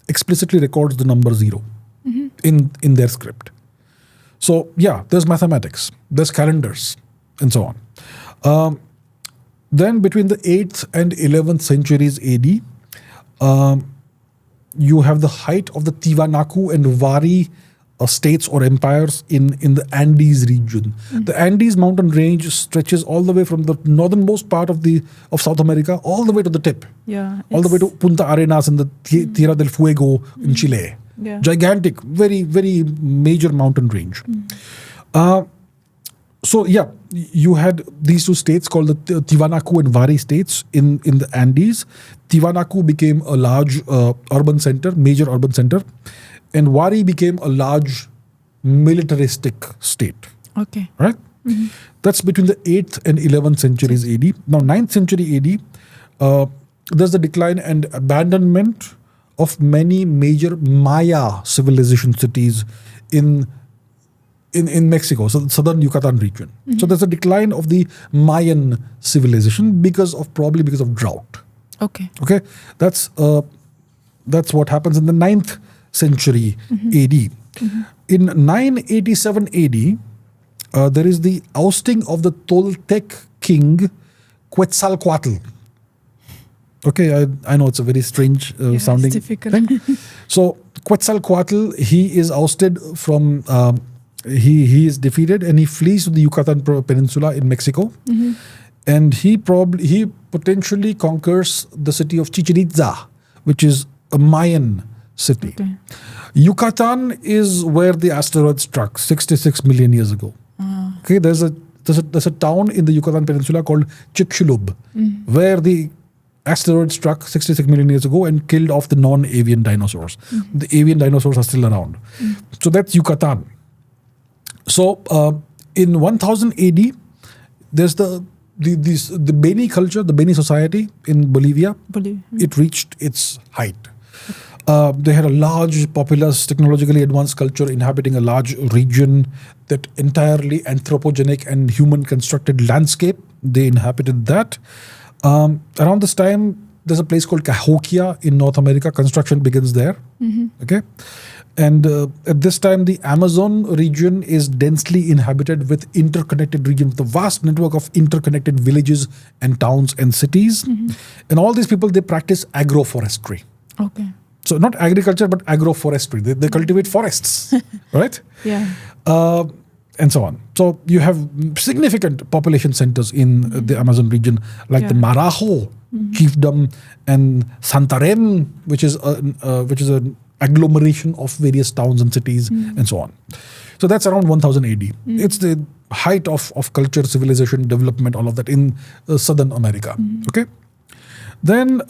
[SPEAKER 1] explicitly records the number zero in their script. So yeah, there's mathematics, there's calendars, and so on. Then between the 8th and 11th centuries AD, you have the height of the Tivanaku and Wari states or empires in the Andes region. The Andes mountain range stretches all the way from the northernmost part of South America all the way to the tip,
[SPEAKER 2] Yeah.
[SPEAKER 1] all the way to Punta Arenas in the Tierra del Fuego in Chile.
[SPEAKER 2] Yeah.
[SPEAKER 1] Gigantic, very, very major mountain range. So yeah, you had these two states called the Tivanaku and Wari states in the Andes. Tivanaku became a large urban center, major urban center, and Wari became a large militaristic state.
[SPEAKER 2] Okay.
[SPEAKER 1] Right? That's between the 8th and 11th centuries AD. Now, 9th century AD, there's the decline and abandonment of many major Maya civilization cities in Mexico, so the southern Yucatan region. So there's a decline of the Mayan civilization probably because of drought.
[SPEAKER 2] Okay.
[SPEAKER 1] Okay, that's what happens in the 9th century AD. In 987 AD, there is the ousting of the Toltec king Quetzalcoatl. Okay, I know it's a very strange sounding
[SPEAKER 2] it's difficult.
[SPEAKER 1] thing. So Quetzalcoatl, he is ousted from. He is defeated and he flees to the Yucatan Peninsula in Mexico, and he potentially conquers the city of Chichen Itza, which is a Mayan city.
[SPEAKER 2] Okay.
[SPEAKER 1] Yucatan is where the asteroid struck 66 million years ago. Okay, there's a town in the Yucatan Peninsula called Chicxulub, where the asteroid struck 66 million years ago and killed off the non-avian dinosaurs. The avian dinosaurs are still around. So that's Yucatan. So in 1000 AD, there's the Beni culture, the Beni society in Bolivia. It reached its height. They had a large, populous, technologically advanced culture inhabiting a large region, that entirely anthropogenic and human-constructed landscape. They inhabited that. Around this time, there's a place called Cahokia in North America. Construction begins there. Okay, and at this time, the Amazon region is densely inhabited with interconnected regions, the vast network of interconnected villages and towns and cities. And all these people, they practice agroforestry.
[SPEAKER 2] Okay.
[SPEAKER 1] So not agriculture, but agroforestry. They cultivate forests, right?
[SPEAKER 2] Yeah.
[SPEAKER 1] And so on. So you have significant population centers in the Amazon region, like the Marajo chiefdom and Santarem, which is an agglomeration of various towns and cities and so on. So that's around 1000 AD. It's the height of culture, civilization, development, all of that in southern America. Okay. Then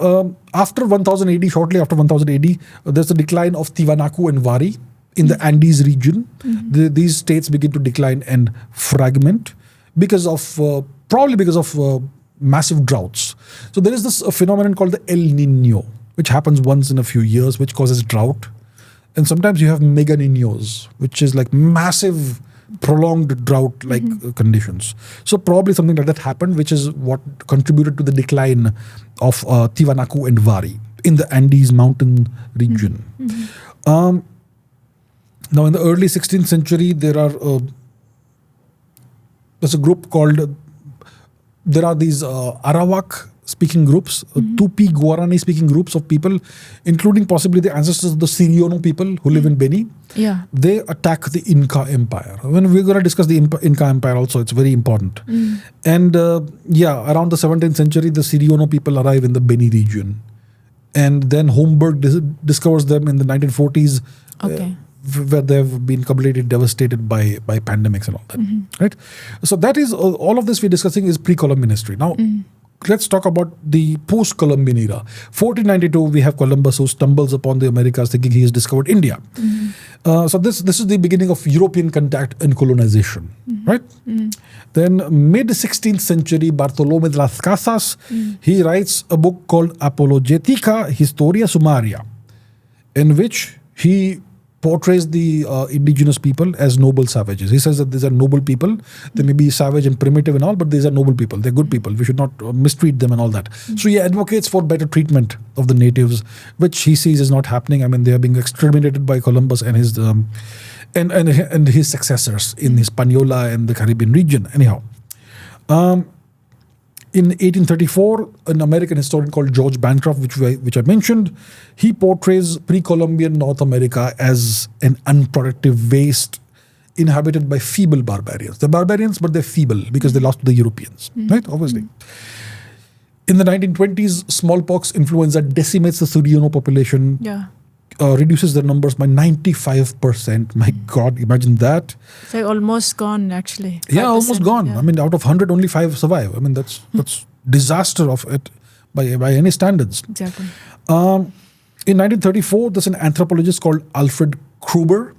[SPEAKER 1] after 1000 AD, shortly after 1000 AD, there's the decline of Tivanaku and Wari in the Andes region. These states begin to decline and fragment probably because of massive droughts. So there is this phenomenon called the El Nino, which happens once in a few years, which causes drought. And sometimes you have mega niños, which is like massive, prolonged drought-like conditions. So probably something like that happened, which is what contributed to the decline of Tivanaku and Vari in the Andes mountain region. Now, in the early 16th century, there's a group called, there are these Arawak speaking groups, Tupi Guarani speaking groups of people, including possibly the ancestors of the Siriono people who live in Beni.
[SPEAKER 2] Yeah.
[SPEAKER 1] They attack the Inca Empire. When we're going to discuss the Inca Empire also, it's very important. And around the 17th century, the Siriono people arrive in the Beni region. And then Homberg discovers them in the 1940s.
[SPEAKER 2] Okay.
[SPEAKER 1] Where they've been completely devastated by pandemics and all that, right? So that is all of this we're discussing is pre-Columbian history. Now, let's talk about the post-Columbian era. 1492, we have Columbus who stumbles upon the Americas thinking he has discovered India. So this is the beginning of European contact and colonization, right? Then mid-16th century, Bartolomé de las Casas, he writes a book called Apologetica Historia Sumaria, in which he portrays the indigenous people as noble savages. He says that these are noble people. They may be savage and primitive and all, but these are noble people. They're good people. We should not mistreat them and all that. So he advocates for better treatment of the natives, which he sees is not happening. I mean, they are being exterminated by Columbus and his and his successors in Hispaniola and the Caribbean region. Anyhow, in 1834, an American historian called George Bancroft, which I mentioned, he portrays pre-Columbian North America as an unproductive waste inhabited by feeble barbarians. They're barbarians, but they're feeble because they lost to the Europeans, right? Obviously. In the 1920s, smallpox influenza decimates the Siriono population, reduces their numbers by 95%. My God, imagine that.
[SPEAKER 2] It's like almost gone, actually.
[SPEAKER 1] Yeah, almost gone.
[SPEAKER 2] Yeah.
[SPEAKER 1] I mean, out of 100, only 5 survive. I mean, that's disaster of it by any standards.
[SPEAKER 2] Exactly.
[SPEAKER 1] In 1934, there's an anthropologist called Alfred Kruber,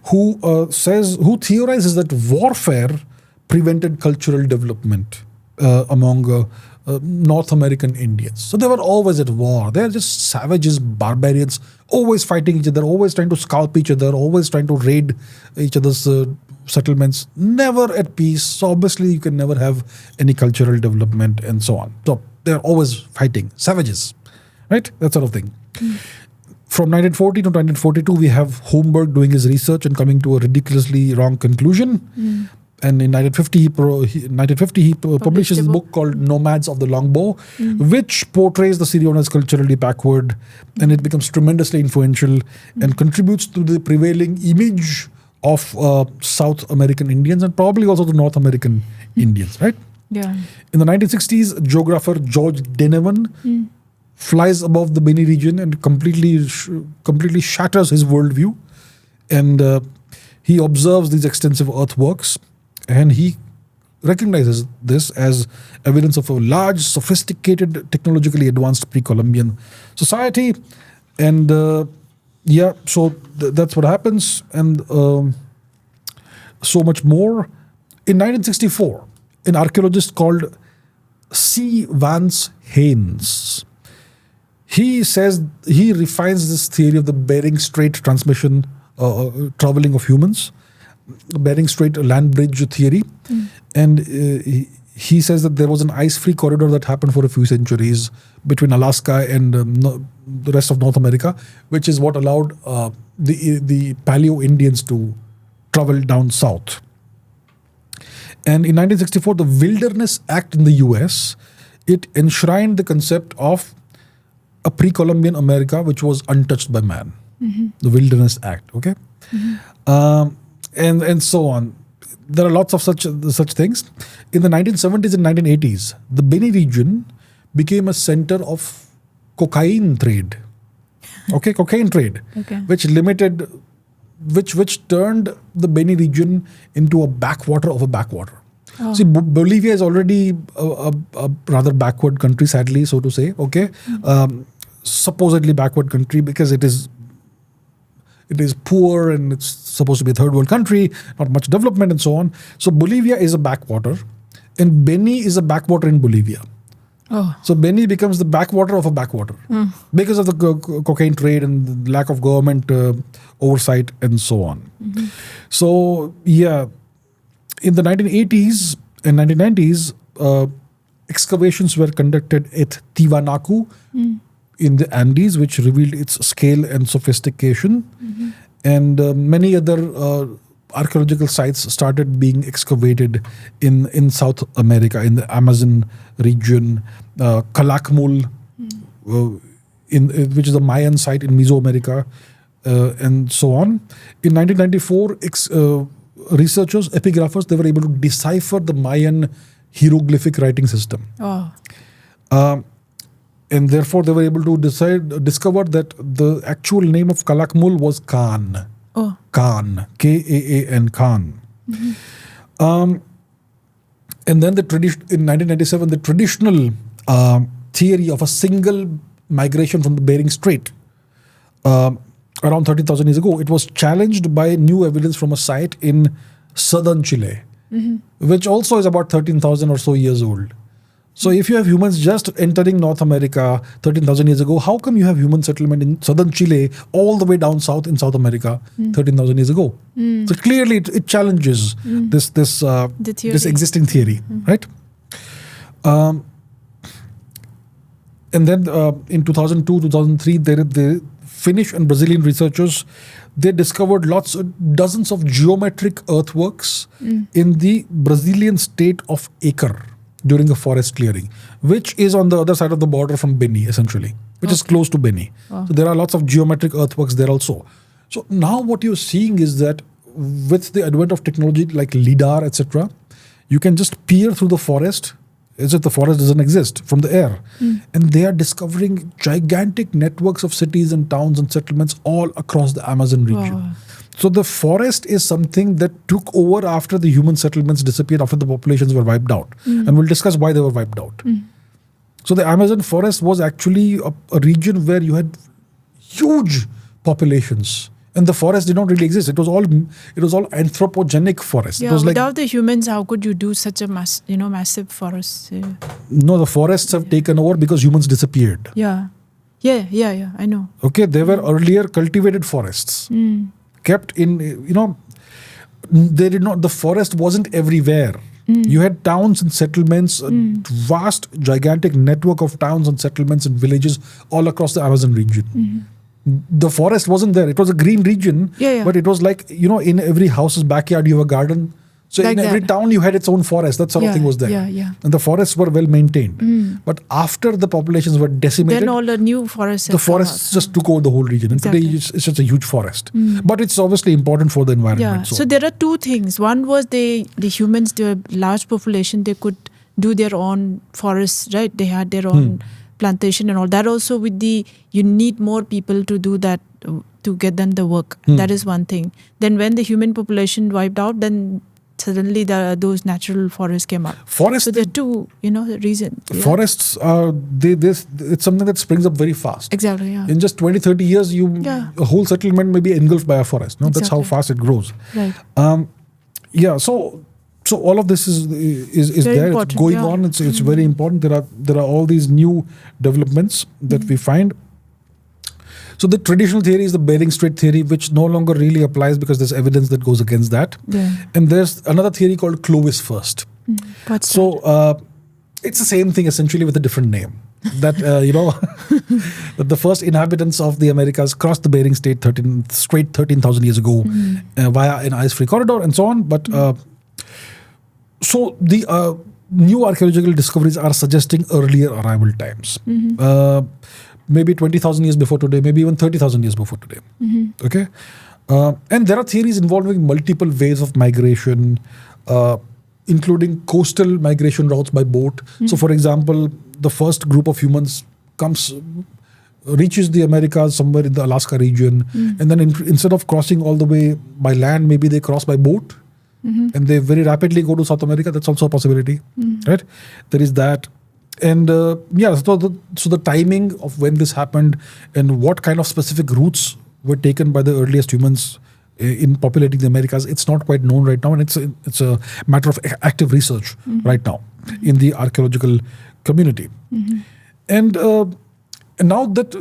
[SPEAKER 1] who theorizes that warfare prevented cultural development among North American Indians. So they were always at war. They're just savages, barbarians, always fighting each other, always trying to scalp each other, always trying to raid each other's settlements, never at peace. So obviously you can never have any cultural development and so on. So they're always fighting, savages, right? That sort of thing. From 1940 to 1942, we have Homberg doing his research and coming to a ridiculously wrong conclusion. And in 1950, he publishes a book called Nomads of the Longbow, which portrays the Siriono as culturally backward, and it becomes tremendously influential and contributes to the prevailing image of South American Indians and probably also the North American Indians, right?
[SPEAKER 2] Yeah.
[SPEAKER 1] In the 1960s, geographer George Denevan flies above the Beni region and completely shatters his worldview, and he observes these extensive earthworks. And he recognizes this as evidence of a large, sophisticated, technologically advanced pre-Columbian society. And so that's what happens. And so much more. In 1964, an archaeologist called C. Vance Haynes, he refines this theory of the Bering Strait transmission, traveling of humans. Bering Strait land bridge theory, and he says that there was an ice-free corridor that happened for a few centuries between Alaska and the rest of North America, which is what allowed the Paleo Indians to travel down south. And in 1964, the Wilderness Act in the US, it enshrined the concept of a pre-Columbian America which was untouched by man. The Wilderness Act, okay? And so on. There are lots of such things. In the 1970s and 1980s, the Beni region became a center of cocaine trade. Okay, cocaine trade, which turned the Beni region into a backwater of a backwater. See, Bolivia is already a rather backward country, sadly, so to say. Okay, supposedly backward country because it is poor and it's supposed to be a third world country, not much development and so on. So Bolivia is a backwater and Beni is a backwater in Bolivia.
[SPEAKER 2] Oh.
[SPEAKER 1] So Beni becomes the backwater of a backwater because of the cocaine trade and the lack of government oversight and so on. So in the 1980s and 1990s, excavations were conducted at Tivanaku in the Andes, which revealed its scale and sophistication. And many other archaeological sites started being excavated in South America, in the Amazon region, Calakmul, which is a Mayan site in Mesoamerica, and so on. In 1994, researchers, epigraphers, they were able to decipher the Mayan hieroglyphic writing system.
[SPEAKER 2] Oh.
[SPEAKER 1] And therefore, they were able to discover that the actual name of Calakmul was Khan.
[SPEAKER 2] Oh.
[SPEAKER 1] Khan, K-A-A-N, Khan. And then in 1997, the traditional theory of a single migration from the Bering Strait around 30,000 years ago, it was challenged by new evidence from a site in southern Chile, which also is about 13,000 or so years old. So if you have humans just entering North America 13,000 years ago, how come you have human settlement in southern Chile all the way down south in South America 13,000 years ago? So clearly it challenges this existing theory, right? And then in 2002, 2003, the Finnish and Brazilian researchers, they discovered dozens of geometric earthworks in the Brazilian state of Acre during a forest clearing, which is on the other side of the border from Beni, essentially, which is close to Beni. So there are lots of geometric earthworks there also. So now what you're seeing is that with the advent of technology like LIDAR, etc., you can just peer through the forest as if the forest doesn't exist from the air. And they are discovering gigantic networks of cities and towns and settlements all across the Amazon region.
[SPEAKER 2] Wow.
[SPEAKER 1] So the forest is something that took over after the human settlements disappeared, after the populations were wiped out. And we'll discuss why they were wiped out. So the Amazon forest was actually a region where you had huge populations. And the forest did not really exist. It was all anthropogenic forest.
[SPEAKER 2] Yeah,
[SPEAKER 1] it was
[SPEAKER 2] without the humans, how could you do such a massive forest?
[SPEAKER 1] No, the forests have taken over because humans disappeared.
[SPEAKER 2] Yeah, I know.
[SPEAKER 1] Okay, they were earlier cultivated forests. Kept in, the forest wasn't everywhere. You had towns and settlements, a vast, gigantic network of towns and settlements and villages all across the Amazon region. The forest wasn't there. It was a green region, but it was like, in every house's backyard you have a garden. So
[SPEAKER 2] like
[SPEAKER 1] in every town you had its own forest. That sort of thing was there. And the forests were well maintained. But after the populations were decimated,
[SPEAKER 2] then all the new forests.
[SPEAKER 1] The forests just took over the whole region. And today it's just a huge forest. But it's obviously important for the environment.
[SPEAKER 2] So there are two things. One was the humans, the large population, they could do their own forests, right? They had their own plantation and all that. Also you need more people to do that, to get done the work. That is one thing. Then when the human population wiped out, then suddenly those natural forests came up. So there are two, reasons.
[SPEAKER 1] Forests are, it's something that springs up very fast.
[SPEAKER 2] Exactly,
[SPEAKER 1] In just 20, 30 years, a whole settlement may be engulfed by a forest. No, That's how fast it grows.
[SPEAKER 2] Right.
[SPEAKER 1] So all of this is there. It's going on. It's very important. There are all these new developments that we find. So the traditional theory is the Bering Strait theory, which no longer really applies because there's evidence that goes against that. And there's another theory called Clovis first.
[SPEAKER 2] What's that?
[SPEAKER 1] It's the same thing essentially with a different name. That that the first inhabitants of the Americas crossed the Bering Strait 13,000 years ago via an ice-free corridor and so on. But so the new archaeological discoveries are suggesting earlier arrival times. Maybe 20,000 years before today, maybe even 30,000 years before today. Okay? And there are theories involving multiple ways of migration, including coastal migration routes by boat. So for example, the first group of humans reaches the Americas somewhere in the Alaska region, and then instead of crossing all the way by land, maybe they cross by boat, and they very rapidly go to South America. That's also a possibility, right? There is that. And so the timing of when this happened and what kind of specific routes were taken by the earliest humans in populating the Americas, it's not quite known right now, and it's a matter of active research right now in the archaeological community. And now that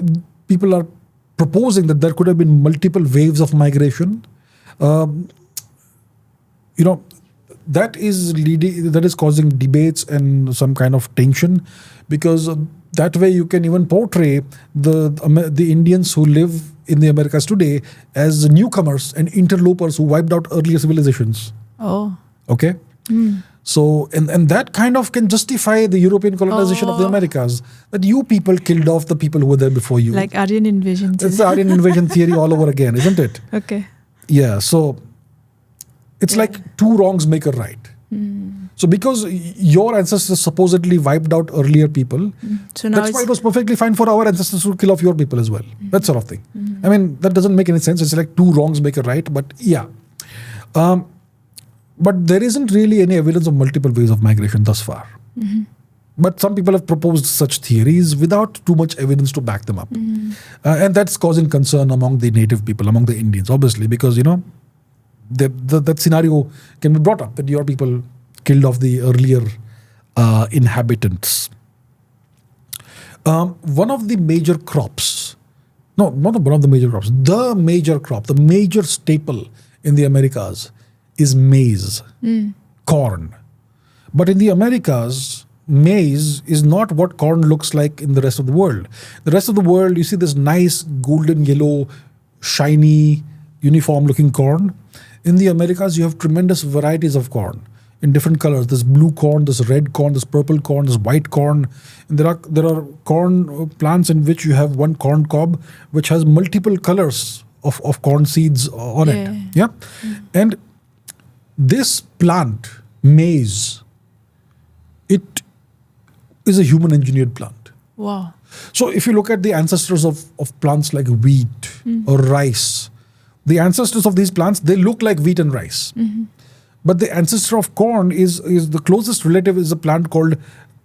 [SPEAKER 1] people are proposing that there could have been multiple waves of migration, that is causing debates and some kind of tension, because that way you can even portray the Indians who live in the Americas today as newcomers and interlopers who wiped out earlier civilizations.
[SPEAKER 2] Oh.
[SPEAKER 1] Okay? So, and that kind of can justify the European colonization of the Americas, that you people killed off the people who were there before you.
[SPEAKER 2] Like Aryan invasion.
[SPEAKER 1] It's the Aryan invasion theory all over again, isn't it?
[SPEAKER 2] Okay.
[SPEAKER 1] Yeah, so it's like two wrongs make a right. So because your ancestors supposedly wiped out earlier people,
[SPEAKER 2] So now
[SPEAKER 1] that's why it was perfectly fine for our ancestors to kill off your people as well. That sort of thing. I mean, that doesn't make any sense. It's like two wrongs make a right, but yeah. But there isn't really any evidence of multiple ways of migration thus far. But some people have proposed such theories without too much evidence to back them up. And that's causing concern among the native people, among the Indians, obviously, because, that scenario can be brought up, that your people killed off the earlier inhabitants. One of the major crops, no, not one of the major crops, the major crop, the major staple in the Americas is maize, corn. But in the Americas, maize is not what corn looks like in the rest of the world. The rest of the world, you see this nice golden yellow, shiny, uniform looking corn. In the Americas, you have tremendous varieties of corn in different colors. There's blue corn, there's red corn, there's purple corn, there's white corn. And there are corn plants in which you have one corn cob which has multiple colors of corn seeds on it. Yeah. And this plant, maize, it is a human engineered plant.
[SPEAKER 2] Wow.
[SPEAKER 1] So if you look at the ancestors of plants like wheat or rice, the ancestors of these plants, they look like wheat and rice. But the ancestor of corn is the closest relative is a plant called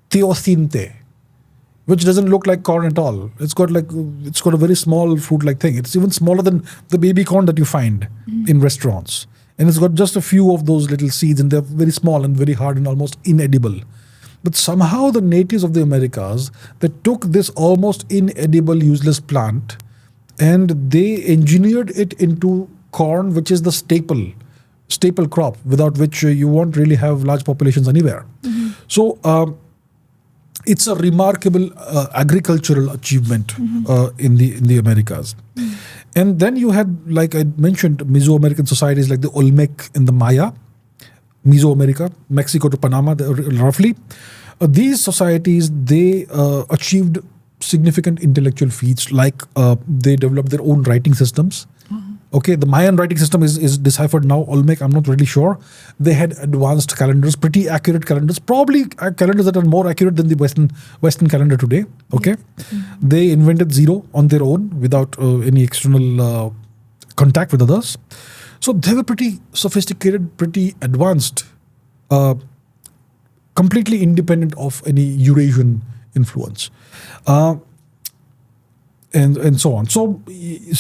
[SPEAKER 1] teosinte, which doesn't look like corn at all. It's got a very small fruit-like thing. It's even smaller than the baby corn that you find in restaurants. And it's got just a few of those little seeds, and they're very small and very hard and almost inedible. But somehow the natives of the Americas, they took this almost inedible, useless plant, and they engineered it into corn, which is the staple crop, without which you won't really have large populations anywhere. So it's a remarkable agricultural achievement in the Americas. And then you had, like I mentioned, Mesoamerican societies like the Olmec and the Maya, Mesoamerica, Mexico to Panama, roughly. These societies, they achieved significant intellectual feats, like they developed their own writing systems. Okay, the Mayan writing system is deciphered now. Olmec, I'm not really sure. They had advanced calendars, pretty accurate calendars, probably calendars that are more accurate than the Western calendar today. Okay, they invented zero on their own without any external contact with others. So they were pretty sophisticated, pretty advanced, completely independent of any Eurasian influence. And so on. So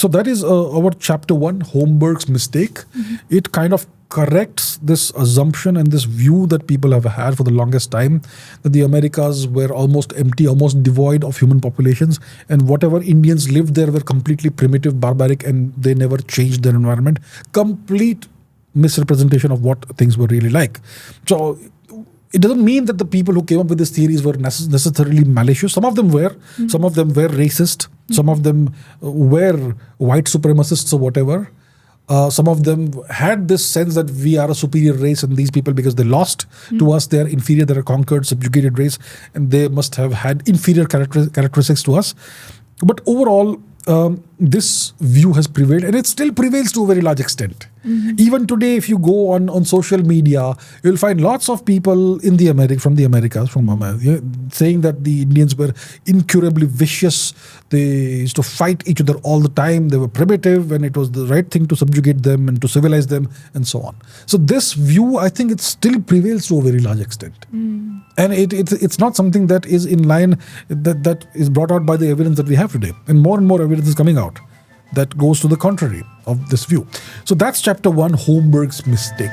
[SPEAKER 1] that is our chapter 1, Homberg's mistake. It kind of corrects this assumption and this view that people have had for the longest time, that the Americas were almost empty, almost devoid of human populations, and whatever Indians lived there were completely primitive, barbaric, and they never changed their environment. Complete misrepresentation of what things were really like. So it doesn't mean that the people who came up with these theories were necessarily malicious. Some of them were. Some of them were racist. Some of them were white supremacists or whatever. Some of them had this sense that we are a superior race and these people, because they lost to us, they are inferior, they are a conquered, subjugated race, and they must have had inferior characteristics to us. But overall, this view has prevailed, and it still prevails to a very large extent. Even today, if you go on social media, you'll find lots of people in from the Americas, saying that the Indians were incurably vicious. They used to fight each other all the time. They were primitive, and it was the right thing to subjugate them and to civilize them, and so on. So this view, I think, it still prevails to a very large extent. And it's not something that is in line, that is brought out by the evidence that we have today. And more evidence is coming out that goes to the contrary of this view. So that's chapter 1, Homberg's mistake.